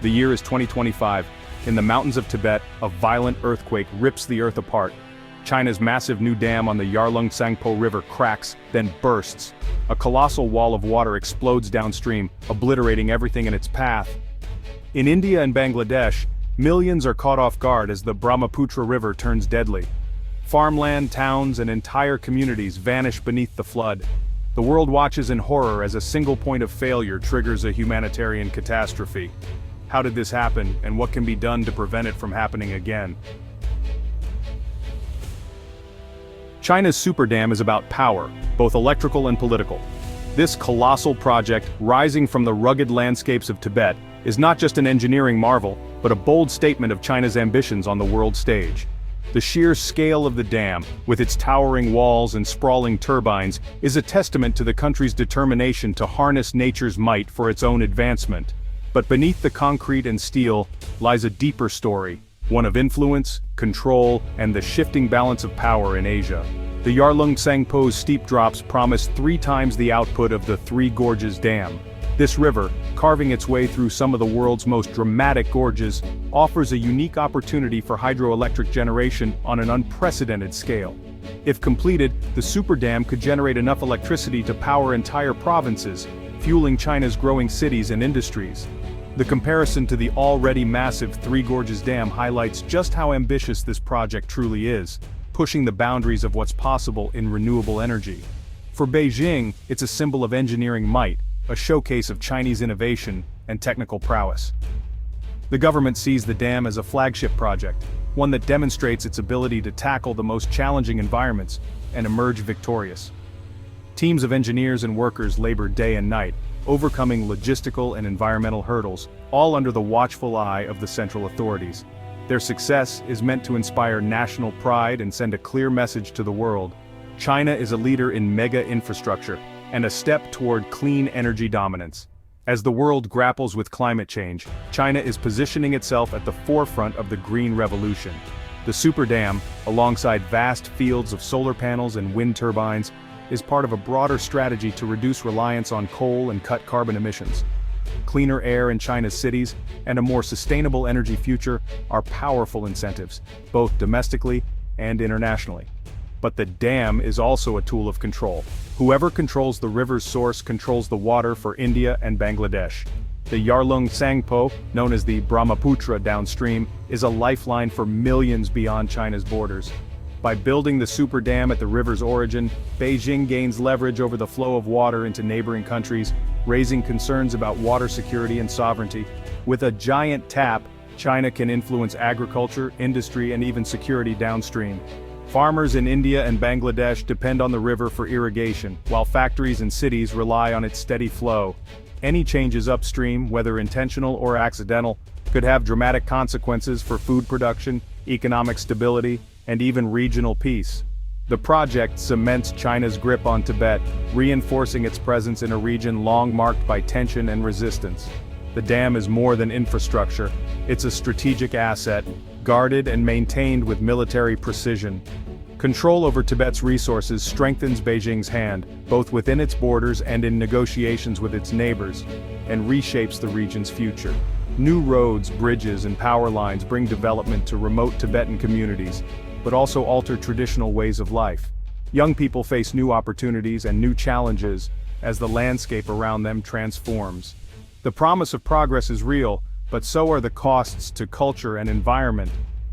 The year is 2025. In the mountains of Tibet, a violent earthquake rips the earth apart. China's massive new dam on the Yarlung-Tsangpo River cracks, then bursts. A colossal wall of water explodes downstream, obliterating everything in its path. In India and Bangladesh, millions are caught off guard as the Brahmaputra River turns deadly. Farmland, towns, and entire communities vanish beneath the flood. The world watches in horror as a single point of failure triggers a humanitarian catastrophe. How did this happen, and what can be done to prevent it from happening again? China's super dam is about power, both electrical and political. This colossal project, rising from the rugged landscapes of Tibet, is not just an engineering marvel, but a bold statement of China's ambitions on the world stage. The sheer scale of the dam, with its towering walls and sprawling turbines, is a testament to the country's determination to harness nature's might for its own advancement. But beneath the concrete and steel lies a deeper story, one of influence, control, and the shifting balance of power in Asia. The Yarlung-Tsangpo's steep drops promise 3 times the output of the Three Gorges Dam. This river, carving its way through some of the world's most dramatic gorges, offers a unique opportunity for hydroelectric generation on an unprecedented scale. If completed, the super dam could generate enough electricity to power entire provinces, fueling China's growing cities and industries. The comparison to the already massive Three Gorges Dam highlights just how ambitious this project truly is, pushing the boundaries of what's possible in renewable energy. For Beijing, it's a symbol of engineering might, a showcase of Chinese innovation and technical prowess. The government sees the dam as a flagship project, one that demonstrates its ability to tackle the most challenging environments and emerge victorious. Teams of engineers and workers labor day and night, overcoming logistical and environmental hurdles, all under the watchful eye of the central authorities. Their success is meant to inspire national pride and send a clear message to the world. China is a leader in mega infrastructure, and a step toward clean energy dominance. As the world grapples with climate change, China is positioning itself at the forefront of the green revolution. The super dam, alongside vast fields of solar panels and wind turbines, is part of a broader strategy to reduce reliance on coal and cut carbon emissions. Cleaner air in China's cities and a more sustainable energy future are powerful incentives, both domestically and internationally. But the dam is also a tool of control. Whoever controls the river's source controls the water for India and Bangladesh. The Yarlung-Tsangpo, known as the Brahmaputra downstream, is a lifeline for millions beyond China's borders. By building the super dam at the river's origin, Beijing gains leverage over the flow of water into neighboring countries, raising concerns about water security and sovereignty. With a giant tap, China can influence agriculture, industry, and even security downstream. Farmers in India and Bangladesh depend on the river for irrigation, while factories and cities rely on its steady flow. Any changes upstream, whether intentional or accidental, could have dramatic consequences for food production, economic stability, and even regional peace. The project cements China's grip on Tibet, reinforcing its presence in a region long marked by tension and resistance. The dam is more than infrastructure, it's a strategic asset, guarded and maintained with military precision. Control over Tibet's resources strengthens Beijing's hand, both within its borders and in negotiations with its neighbors, and reshapes the region's future. New roads, bridges, and power lines bring development to remote Tibetan communities, but also alter traditional ways of life. Young people face new opportunities and new challenges as the landscape around them transforms. The promise of progress is real, but so are the costs to culture and environment.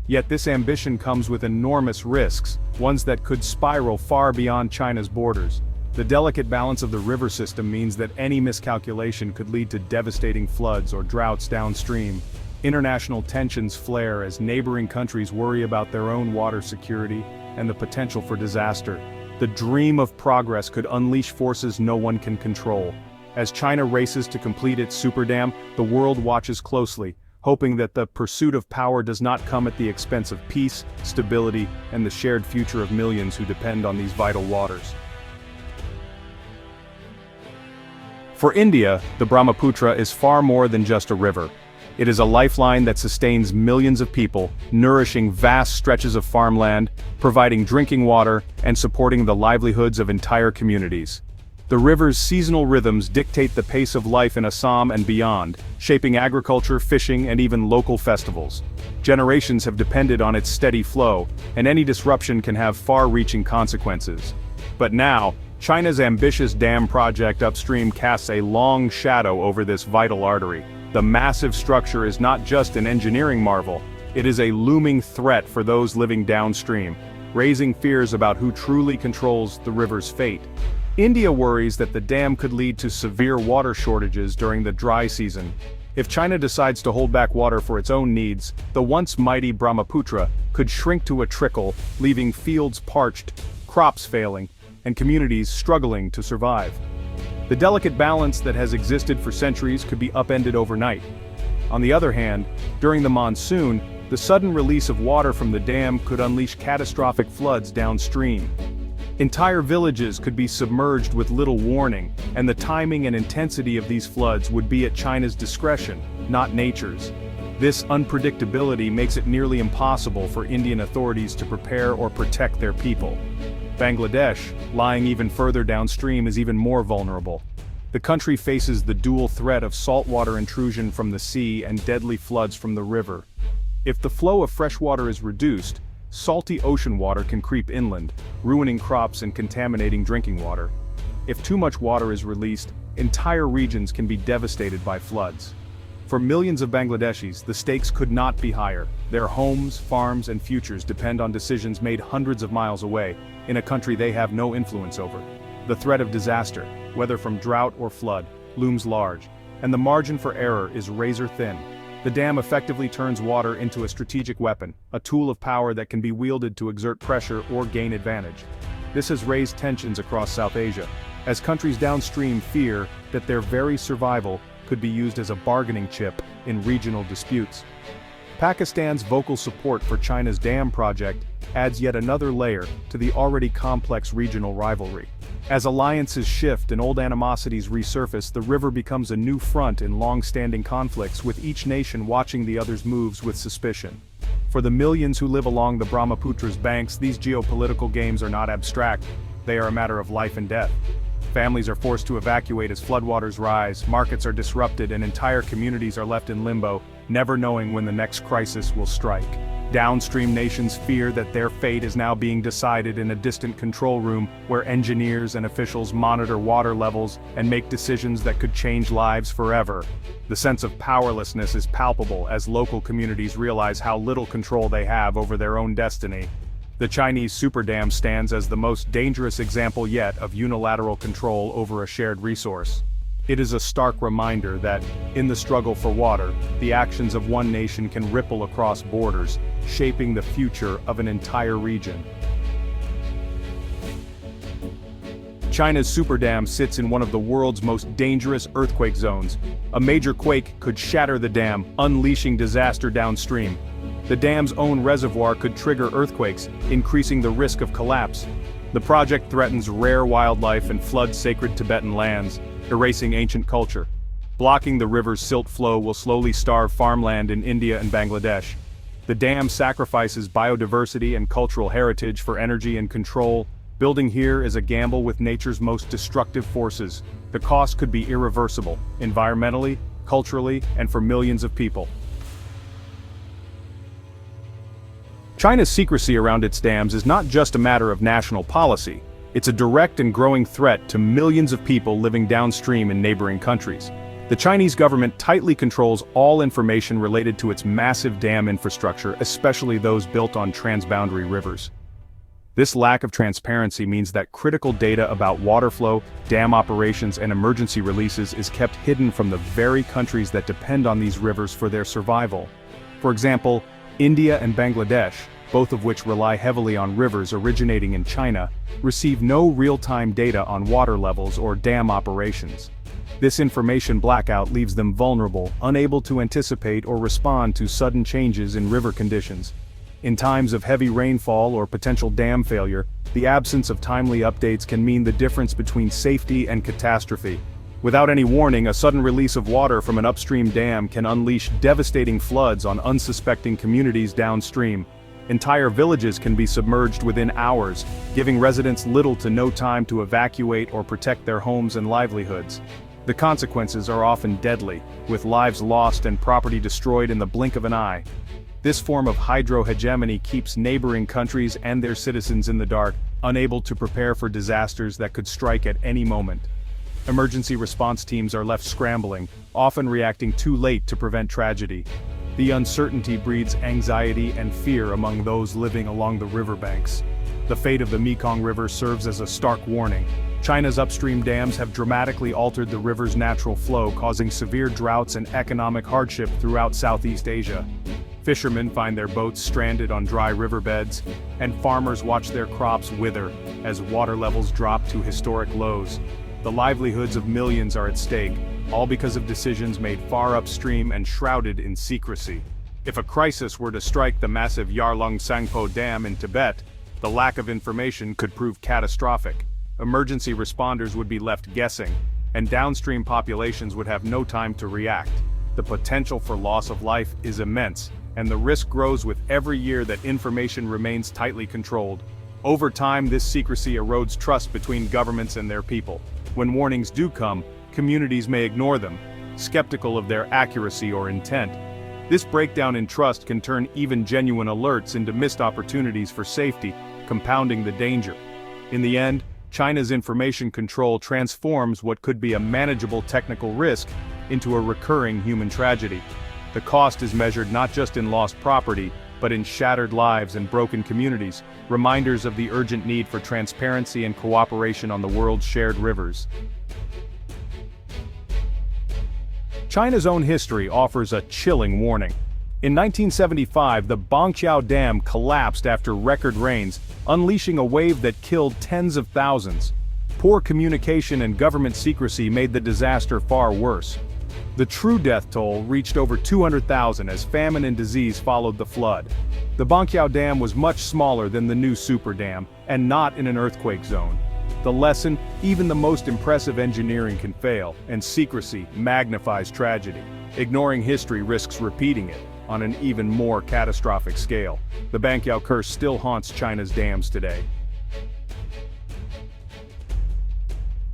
Yet this ambition comes with enormous risks, ones that could spiral far beyond China's borders. The delicate balance of the river system means that any miscalculation could lead to devastating floods or droughts downstream. International tensions flare as neighboring countries worry about their own water security and the potential for disaster. The dream of progress could unleash forces no one can control. As China races to complete its super dam, the world watches closely, hoping that the pursuit of power does not come at the expense of peace, stability, and the shared future of millions who depend on these vital waters. For India, the Brahmaputra is far more than just a river. It is a lifeline that sustains millions of people, nourishing vast stretches of farmland, providing drinking water, and supporting the livelihoods of entire communities. The river's seasonal rhythms dictate the pace of life in Assam and beyond, shaping agriculture, fishing, and even local festivals. Generations have depended on its steady flow, and any disruption can have far-reaching consequences. But now, China's ambitious dam project upstream casts a long shadow over this vital artery. The massive structure is not just an engineering marvel, it is a looming threat for those living downstream, raising fears about who truly controls the river's fate. India worries that the dam could lead to severe water shortages during the dry season. If China decides to hold back water for its own needs, the once mighty Brahmaputra could shrink to a trickle, leaving fields parched, crops failing, and communities struggling to survive. The delicate balance that has existed for centuries could be upended overnight. On the other hand, during the monsoon, the sudden release of water from the dam could unleash catastrophic floods downstream. Entire villages could be submerged with little warning, and the timing and intensity of these floods would be at China's discretion, not nature's. This unpredictability makes it nearly impossible for Indian authorities to prepare or protect their people. Bangladesh, lying even further downstream, is even more vulnerable. The country faces the dual threat of saltwater intrusion from the sea and deadly floods from the river. If the flow of fresh water is reduced, salty ocean water can creep inland, ruining crops and contaminating drinking water. If too much water is released, entire regions can be devastated by floods. For millions of Bangladeshis, the stakes could not be higher. Their homes, farms, and futures depend on decisions made hundreds of miles away, in a country they have no influence over. The threat of disaster, whether from drought or flood, looms large, and the margin for error is razor thin. The dam effectively turns water into a strategic weapon, a tool of power that can be wielded to exert pressure or gain advantage. This has raised tensions across South Asia, as countries downstream fear that their very survival could be used as a bargaining chip in regional disputes. Pakistan's vocal support for China's dam project adds yet another layer to the already complex regional rivalry. As alliances shift and old animosities resurface, the river becomes a new front in long-standing conflicts, with each nation watching the other's moves with suspicion. For the millions who live along the Brahmaputra's banks, these geopolitical games are not abstract, they are a matter of life and death. Families are forced to evacuate as floodwaters rise, markets are disrupted, and entire communities are left in limbo, never knowing when the next crisis will strike. Downstream nations fear that their fate is now being decided in a distant control room where engineers and officials monitor water levels and make decisions that could change lives forever. The sense of powerlessness is palpable as local communities realize how little control they have over their own destiny. The Chinese superdam stands as the most dangerous example yet of unilateral control over a shared resource. It is a stark reminder that, in the struggle for water, the actions of one nation can ripple across borders, shaping the future of an entire region. China's superdam sits in one of the world's most dangerous earthquake zones. A major quake could shatter the dam, unleashing disaster downstream. The dam's own reservoir could trigger earthquakes, increasing the risk of collapse. The project threatens rare wildlife and floods sacred Tibetan lands, erasing ancient culture. Blocking the river's silt flow will slowly starve farmland in India and Bangladesh. The dam sacrifices biodiversity and cultural heritage for energy and control. Building here is a gamble with nature's most destructive forces. The cost could be irreversible, environmentally, culturally, and for millions of people. China's secrecy around its dams is not just a matter of national policy. It's a direct and growing threat to millions of people living downstream in neighboring countries. The Chinese government tightly controls all information related to its massive dam infrastructure, especially those built on transboundary rivers. This lack of transparency means that critical data about water flow, dam operations, and emergency releases is kept hidden from the very countries that depend on these rivers for their survival. For example, India and Bangladesh, both of which rely heavily on rivers originating in China, receive no real-time data on water levels or dam operations. This information blackout leaves them vulnerable, unable to anticipate or respond to sudden changes in river conditions. In times of heavy rainfall or potential dam failure, the absence of timely updates can mean the difference between safety and catastrophe. Without any warning, a sudden release of water from an upstream dam can unleash devastating floods on unsuspecting communities downstream. Entire villages can be submerged within hours, giving residents little to no time to evacuate or protect their homes and livelihoods. The consequences are often deadly, with lives lost and property destroyed in the blink of an eye. This form of hydrohegemony keeps neighboring countries and their citizens in the dark, unable to prepare for disasters that could strike at any moment. Emergency response teams are left scrambling, often reacting too late to prevent tragedy. The uncertainty breeds anxiety and fear among those living along the riverbanks. The fate of the Mekong River serves as a stark warning. China's upstream dams have dramatically altered the river's natural flow, causing severe droughts and economic hardship throughout Southeast Asia. Fishermen find their boats stranded on dry riverbeds, and farmers watch their crops wither as water levels drop to historic lows. The livelihoods of millions are at stake, all because of decisions made far upstream and shrouded in secrecy. If a crisis were to strike the massive Yarlung Sangpo Dam in Tibet, the lack of information could prove catastrophic. Emergency responders would be left guessing, and downstream populations would have no time to react. The potential for loss of life is immense, and the risk grows with every year that information remains tightly controlled. Over time, this secrecy erodes trust between governments and their people. When warnings do come, communities may ignore them, skeptical of their accuracy or intent. This breakdown in trust can turn even genuine alerts into missed opportunities for safety, compounding the danger. In the end, China's information control transforms what could be a manageable technical risk into a recurring human tragedy. The cost is measured not just in lost property, but in shattered lives and broken communities, reminders of the urgent need for transparency and cooperation on the world's shared rivers. China's own history offers a chilling warning. In 1975, the Bangqiao Dam collapsed after record rains, unleashing a wave that killed tens of thousands. Poor communication and government secrecy made the disaster far worse. The true death toll reached over 200,000 as famine and disease followed the flood. The Bangqiao Dam was much smaller than the new super dam, and not in an earthquake zone. The lesson: even the most impressive engineering can fail, and secrecy magnifies tragedy. Ignoring history risks repeating it, on an even more catastrophic scale. The Bangqiao curse still haunts China's dams today.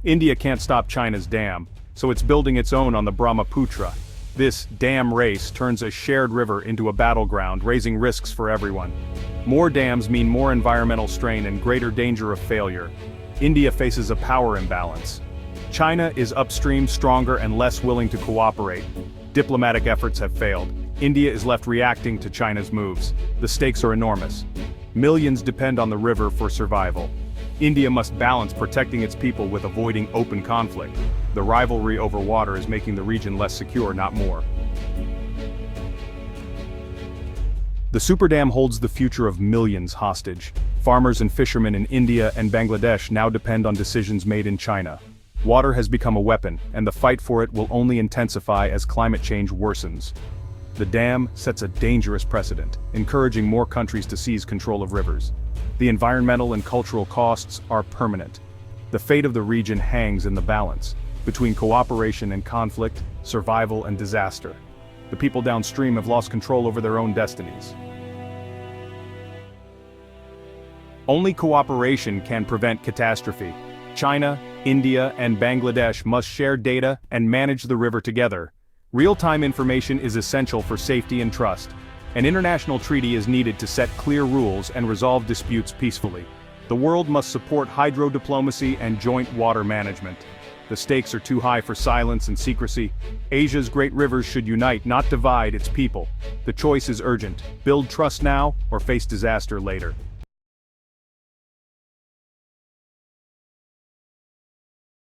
India can't stop China's dam, so it's building its own on the Brahmaputra. This dam race turns a shared river into a battleground, raising risks for everyone. More dams mean more environmental strain and greater danger of failure. India faces a power imbalance. China is upstream, stronger, and less willing to cooperate. Diplomatic efforts have failed. India is left reacting to China's moves. The stakes are enormous. Millions depend on the river for survival. India must balance protecting its people with avoiding open conflict. The rivalry over water is making the region less secure, not more. The superdam holds the future of millions hostage. Farmers and fishermen in India and Bangladesh now depend on decisions made in China. Water has become a weapon, and the fight for it will only intensify as climate change worsens. The dam sets a dangerous precedent, encouraging more countries to seize control of rivers. The environmental and cultural costs are permanent. The fate of the region hangs in the balance between cooperation and conflict, survival and disaster. The people downstream have lost control over their own destinies. Only cooperation can prevent catastrophe. China, India, and Bangladesh must share data and manage the river together. Real-time information is essential for safety and trust. An international treaty is needed to set clear rules and resolve disputes peacefully. The world must support hydro-diplomacy and joint water management. The stakes are too high for silence and secrecy. Asia's great rivers should unite, not divide its people. The choice is urgent: build trust now or face disaster later.